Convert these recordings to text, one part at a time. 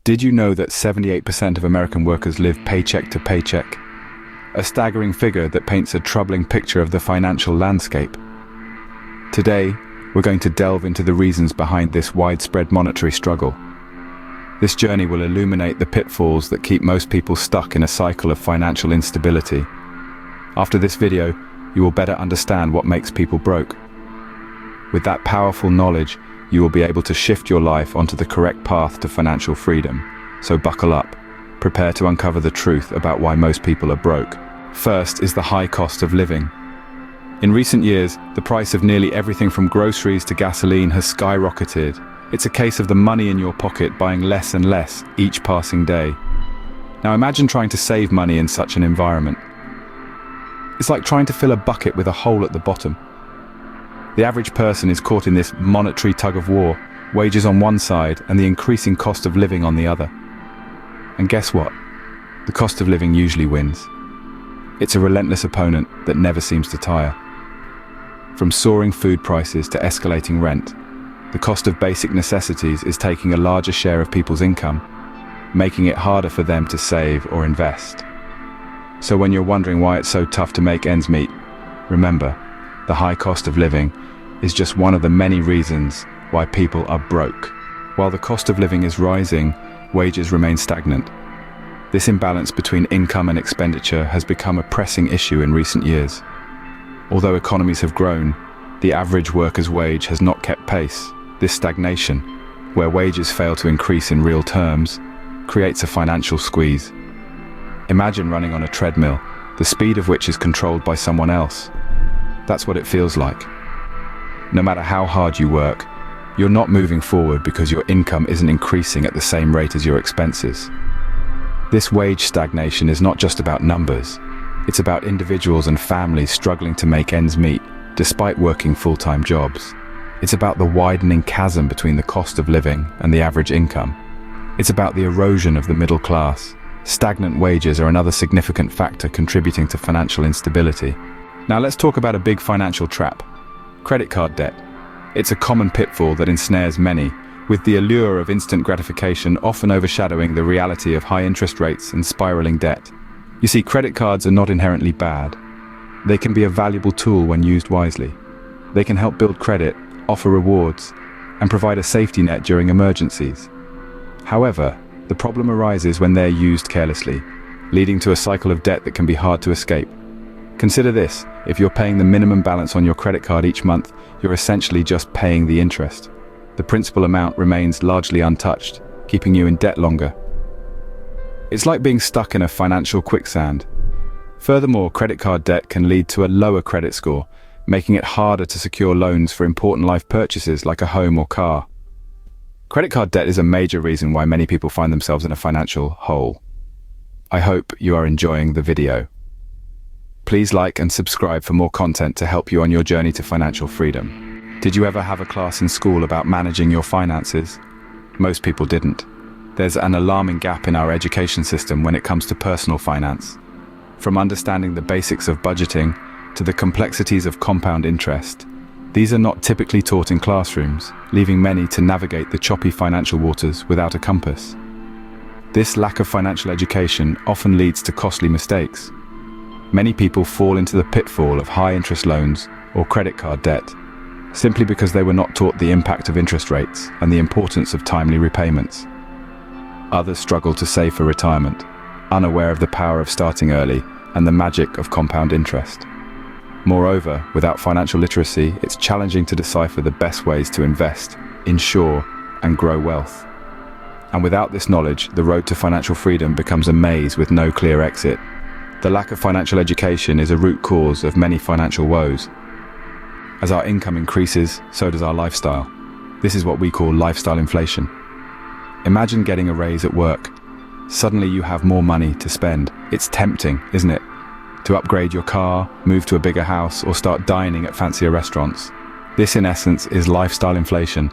Did you know that 78% of American workers live paycheck to paycheck? A staggering figure that paints a troubling picture of the financial landscape. Today, we're going to delve into the reasons behind this widespread monetary struggle. This journey will illuminate the pitfalls that keep most people stuck in a cycle of financial instability. After this video, you will better understand what makes people broke. With that powerful knowledge, you will be able to shift your life onto the correct path to financial freedom. So buckle up. Prepare to uncover the truth about why most people are broke. First is the high cost of living. In recent years, the price of nearly everything from groceries to gasoline has skyrocketed. It's a case of the money in your pocket buying less and less each passing day. Now imagine trying to save money in such an environment. It's like trying to fill a bucket with a hole at the bottom. The average person is caught in this monetary tug-of-war, wages on one side and the increasing cost of living on the other. And guess what? The cost of living usually wins. It's a relentless opponent that never seems to tire. From soaring food prices to escalating rent, the cost of basic necessities is taking a larger share of people's income, making it harder for them to save or invest. So when you're wondering why it's so tough to make ends meet, remember, the high cost of living is just one of the many reasons why people are broke. While the cost of living is rising, wages remain stagnant. This imbalance between income and expenditure has become a pressing issue in recent years. Although economies have grown, the average worker's wage has not kept pace. This stagnation, where wages fail to increase in real terms, creates a financial squeeze. Imagine running on a treadmill, the speed of which is controlled by someone else. That's what it feels like. No matter how hard you work, you're not moving forward because your income isn't increasing at the same rate as your expenses. This wage stagnation is not just about numbers. It's about individuals and families struggling to make ends meet, despite working full-time jobs. It's about the widening chasm between the cost of living and the average income. It's about the erosion of the middle class. Stagnant wages are another significant factor contributing to financial instability. Now let's talk about a big financial trap: credit card debt. It's a common pitfall that ensnares many, with the allure of instant gratification often overshadowing the reality of high interest rates and spiraling debt. You see, credit cards are not inherently bad. They can be a valuable tool when used wisely. They can help build credit, offer rewards, and provide a safety net during emergencies. However, the problem arises when they're used carelessly, leading to a cycle of debt that can be hard to escape. Consider this: if you're paying the minimum balance on your credit card each month, you're essentially just paying the interest. The principal amount remains largely untouched, keeping you in debt longer. It's like being stuck in a financial quicksand. Furthermore, credit card debt can lead to a lower credit score, making it harder to secure loans for important life purchases like a home or car. Credit card debt is a major reason why many people find themselves in a financial hole. I hope you are enjoying the video. Please like and subscribe for more content to help you on your journey to financial freedom. Did you ever have a class in school about managing your finances? Most people didn't. There's an alarming gap in our education system when it comes to personal finance. From understanding the basics of budgeting to the complexities of compound interest, these are not typically taught in classrooms, leaving many to navigate the choppy financial waters without a compass. This lack of financial education often leads to costly mistakes. Many people fall into the pitfall of high-interest loans or credit card debt, simply because they were not taught the impact of interest rates and the importance of timely repayments. Others struggle to save for retirement, unaware of the power of starting early and the magic of compound interest. Moreover, without financial literacy, it's challenging to decipher the best ways to invest, insure, and grow wealth. And without this knowledge, the road to financial freedom becomes a maze with no clear exit. The lack of financial education is a root cause of many financial woes. As our income increases, so does our lifestyle. This is what we call lifestyle inflation. Imagine getting a raise at work. Suddenly you have more money to spend. It's tempting, isn't it? To upgrade your car, move to a bigger house, or start dining at fancier restaurants. This, in essence, is lifestyle inflation.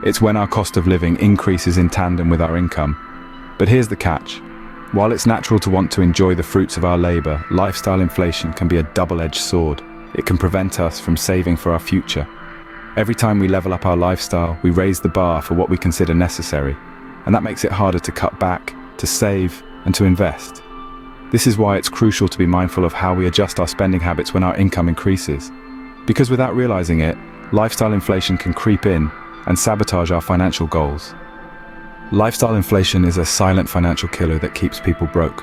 It's when our cost of living increases in tandem with our income. But here's the catch. While it's natural to want to enjoy the fruits of our labor, lifestyle inflation can be a double-edged sword. It can prevent us from saving for our future. Every time we level up our lifestyle, we raise the bar for what we consider necessary. and that makes it harder to cut back, to save, and to invest. This is why it's crucial to be mindful of how we adjust our spending habits when our income increases. Because without realizing it, lifestyle inflation can creep in and sabotage our financial goals. Lifestyle inflation is a silent financial killer that keeps people broke.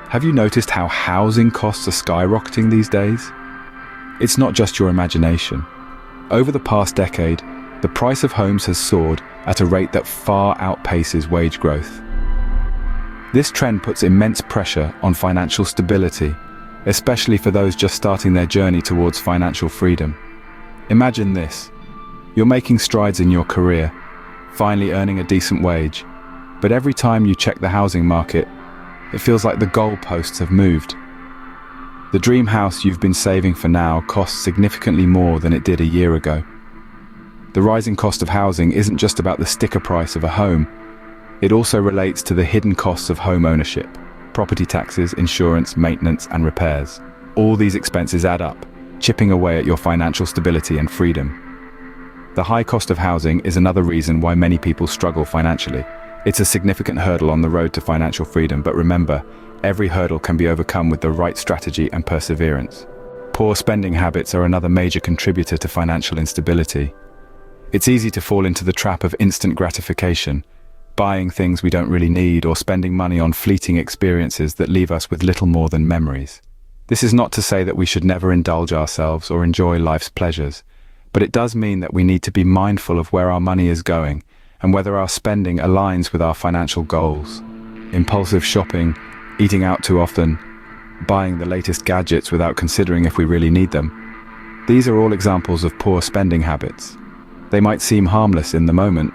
Have you noticed how housing costs are skyrocketing these days? It's not just your imagination. Over the past decade, the price of homes has soared at a rate that far outpaces wage growth. This trend puts immense pressure on financial stability, especially for those just starting their journey towards financial freedom. Imagine this. You're making strides in your career, finally earning a decent wage, but every time you check the housing market, it feels like the goalposts have moved. The dream house you've been saving for now costs significantly more than it did a year ago. The rising cost of housing isn't just about the sticker price of a home. It also relates to the hidden costs of home ownership, property taxes, insurance, maintenance, and repairs. All these expenses add up, chipping away at your financial stability and freedom. The high cost of housing is another reason why many people struggle financially. It's a significant hurdle on the road to financial freedom, but remember, every hurdle can be overcome with the right strategy and perseverance. Poor spending habits are another major contributor to financial instability. It's easy to fall into the trap of instant gratification, buying things we don't really need or spending money on fleeting experiences that leave us with little more than memories. This is not to say that we should never indulge ourselves or enjoy life's pleasures, but it does mean that we need to be mindful of where our money is going and whether our spending aligns with our financial goals. Impulsive shopping, eating out too often, buying the latest gadgets without considering if we really need them. These are all examples of poor spending habits. They might seem harmless in the moment,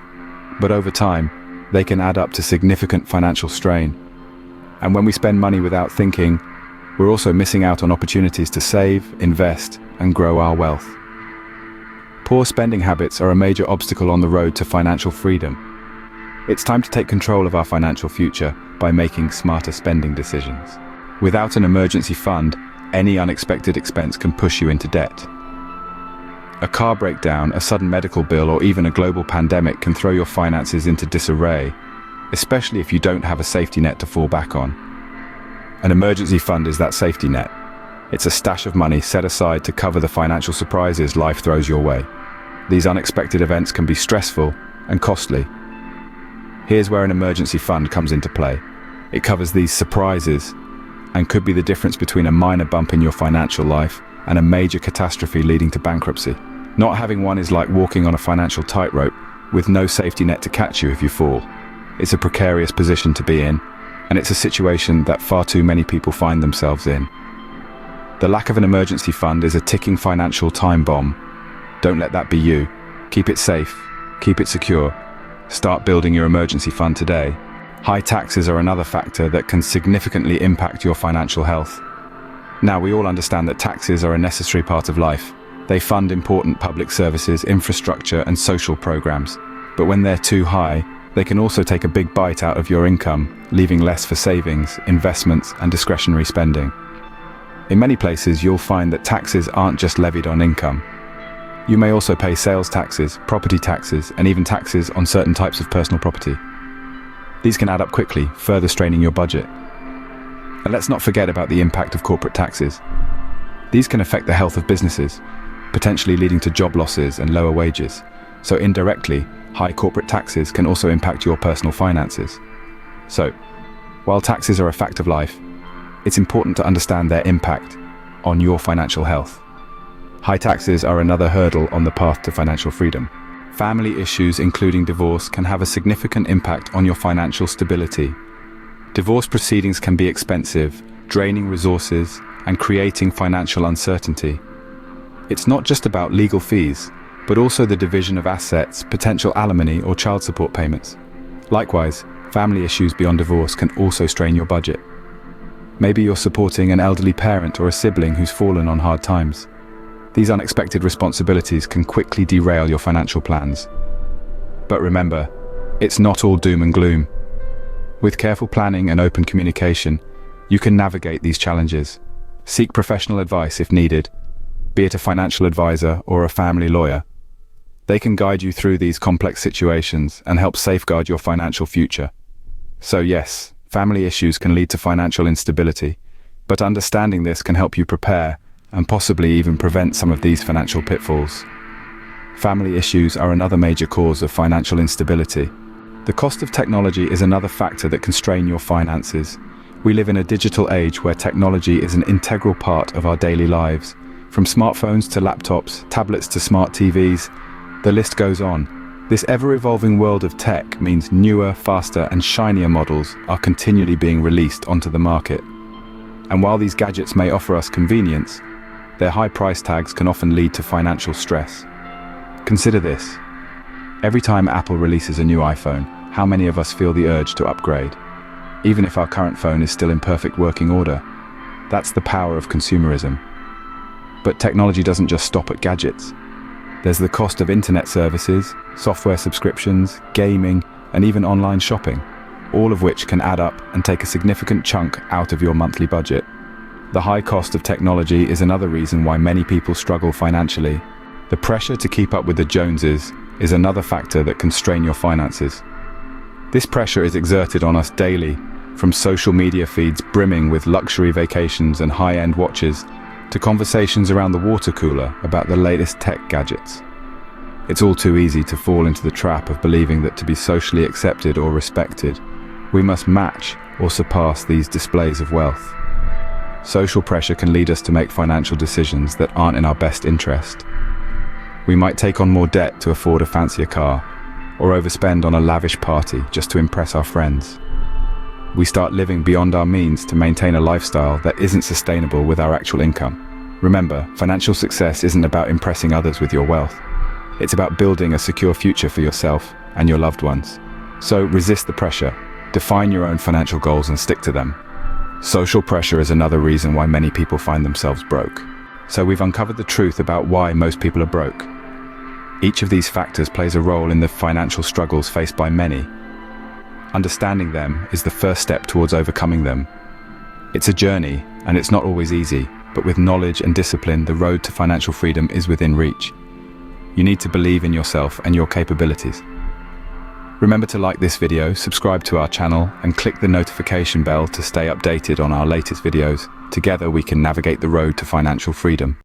but over time, they can add up to significant financial strain. And when we spend money without thinking, we're also missing out on opportunities to save, invest, and grow our wealth. Poor spending habits are a major obstacle on the road to financial freedom. It's time to take control of our financial future by making smarter spending decisions. Without an emergency fund, any unexpected expense can push you into debt. A car breakdown, a sudden medical bill, or even a global pandemic can throw your finances into disarray, especially if you don't have a safety net to fall back on. An emergency fund is that safety net. It's a stash of money set aside to cover the financial surprises life throws your way. These unexpected events can be stressful and costly. Here's where an emergency fund comes into play. It covers these surprises and could be the difference between a minor bump in your financial life and a major catastrophe leading to bankruptcy. Not having one is like walking on a financial tightrope with no safety net to catch you if you fall. It's a precarious position to be in, and it's a situation that far too many people find themselves in. The lack of an emergency fund is a ticking financial time bomb. Don't let that be you. Keep it safe, keep it secure. Start building your emergency fund today. High taxes are another factor that can significantly impact your financial health. Now, we all understand that taxes are a necessary part of life. They fund important public services, infrastructure, and social programs. But when they're too high, they can also take a big bite out of your income, leaving less for savings, investments, and discretionary spending. In many places, you'll find that taxes aren't just levied on income. You may also pay sales taxes, property taxes, and even taxes on certain types of personal property. These can add up quickly, further straining your budget. And let's not forget about the impact of corporate taxes. These can affect the health of businesses, potentially leading to job losses and lower wages. So indirectly, high corporate taxes can also impact your personal finances. So, while taxes are a fact of life, it's important to understand their impact on your financial health. High taxes are another hurdle on the path to financial freedom. Family issues, including divorce, can have a significant impact on your financial stability. Divorce proceedings can be expensive, draining resources, and creating financial uncertainty. It's not just about legal fees, but also the division of assets, potential alimony, or child support payments. Likewise, family issues beyond divorce can also strain your budget. Maybe you're supporting an elderly parent or a sibling who's fallen on hard times. These unexpected responsibilities can quickly derail your financial plans. But remember, it's not all doom and gloom. With careful planning and open communication, you can navigate these challenges. Seek professional advice if needed, be it a financial advisor or a family lawyer. They can guide you through these complex situations and help safeguard your financial future. So yes, family issues can lead to financial instability, but understanding this can help you prepare and possibly even prevent some of these financial pitfalls. Family issues are another major cause of financial instability. The cost of technology is another factor that can strain your finances. We live in a digital age where technology is an integral part of our daily lives. From smartphones to laptops, tablets to smart TVs, the list goes on. This ever-evolving world of tech means newer, faster, and shinier models are continually being released onto the market. And while these gadgets may offer us convenience, their high price tags can often lead to financial stress. Consider this. Every time Apple releases a new iPhone, how many of us feel the urge to upgrade? Even if our current phone is still in perfect working order. That's the power of consumerism. But technology doesn't just stop at gadgets. There's the cost of internet services, software subscriptions, gaming, and even online shopping, all of which can add up and take a significant chunk out of your monthly budget. The high cost of technology is another reason why many people struggle financially. The pressure to keep up with the Joneses is another factor that can strain your finances. This pressure is exerted on us daily, from social media feeds brimming with luxury vacations and high-end watches, to conversations around the water cooler about the latest tech gadgets. It's all too easy to fall into the trap of believing that to be socially accepted or respected, we must match or surpass these displays of wealth. Social pressure can lead us to make financial decisions that aren't in our best interest. We might take on more debt to afford a fancier car, or overspend on a lavish party just to impress our friends. We start living beyond our means to maintain a lifestyle that isn't sustainable with our actual income. Remember, financial success isn't about impressing others with your wealth. It's about building a secure future for yourself and your loved ones. So resist the pressure, define your own financial goals and stick to them. Social pressure is another reason why many people find themselves broke. So we've uncovered the truth about why most people are broke. Each of these factors plays a role in the financial struggles faced by many. Understanding them is the first step towards overcoming them. It's a journey, and it's not always easy, but with knowledge and discipline, the road to financial freedom is within reach. You need to believe in yourself and your capabilities. Remember to like this video, subscribe to our channel, and click the notification bell to stay updated on our latest videos. Together we can navigate the road to financial freedom.